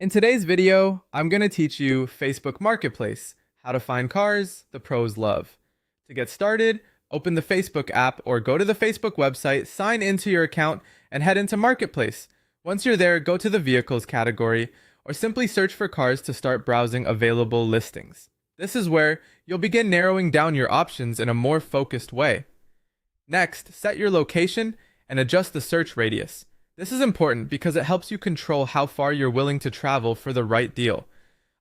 In today's video, I'm going to teach you Facebook Marketplace, how to find cars the pros love. To get started, open the Facebook app or go to the Facebook website, sign into your account, and head into Marketplace. Once you're there, go to the Vehicles category or simply search for cars to start browsing available listings. This is where you'll begin narrowing down your options in a more focused way. Next, set your location and adjust the search radius. This is important because it helps you control how far you're willing to travel for the right deal.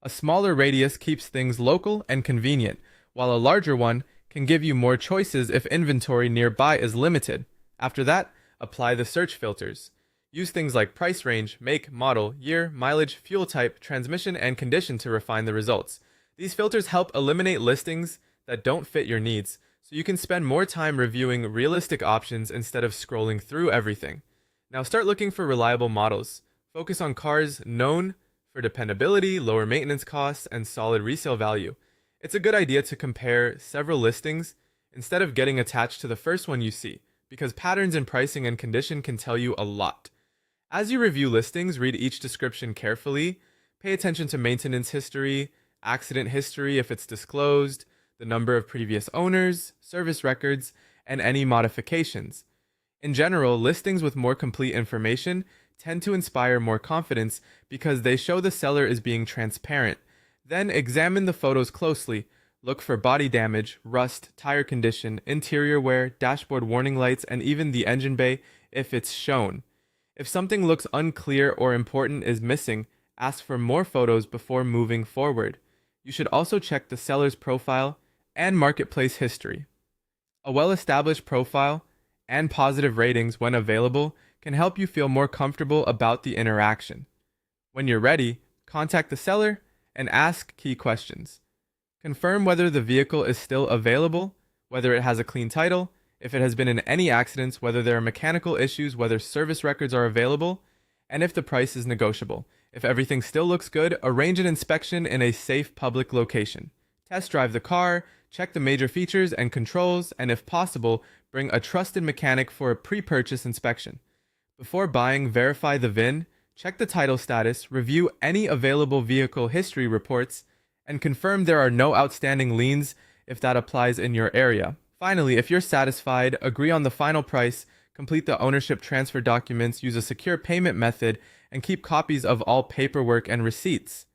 A smaller radius keeps things local and convenient, while a larger one can give you more choices if inventory nearby is limited. After that, apply the search filters. Use things like price range, make, model, year, mileage, fuel type, transmission, and condition to refine the results. These filters help eliminate listings that don't fit your needs, so you can spend more time reviewing realistic options instead of scrolling through everything. Now start looking for reliable models. Focus on cars known for dependability, lower maintenance costs, and solid resale value. It's a good idea to compare several listings instead of getting attached to the first one you see, because patterns in pricing and condition can tell you a lot. As you review listings, read each description carefully. Pay attention to maintenance history, accident history if it's disclosed, the number of previous owners, service records, and any modifications. In general, listings with more complete information tend to inspire more confidence because they show the seller is being transparent. Then examine the photos closely. Look for body damage, rust, tire condition, interior wear, dashboard warning lights, and even the engine bay if it's shown. If something looks unclear or important is missing, ask for more photos before moving forward. You should also check the seller's profile and marketplace history. A well-established profile and positive ratings when available can help you feel more comfortable about the interaction. When you're ready, contact the seller and ask key questions. Confirm whether the vehicle is still available, whether it has a clean title, if it has been in any accidents, whether there are mechanical issues, whether service records are available, and if the price is negotiable. If everything still looks good, arrange an inspection in a safe public location. Test drive the car, check the major features and controls, and if possible, bring a trusted mechanic for a pre-purchase inspection. Before buying, verify the VIN, check the title status, review any available vehicle history reports, and confirm there are no outstanding liens if that applies in your area. Finally, if you're satisfied, agree on the final price, complete the ownership transfer documents, use a secure payment method, and keep copies of all paperwork and receipts.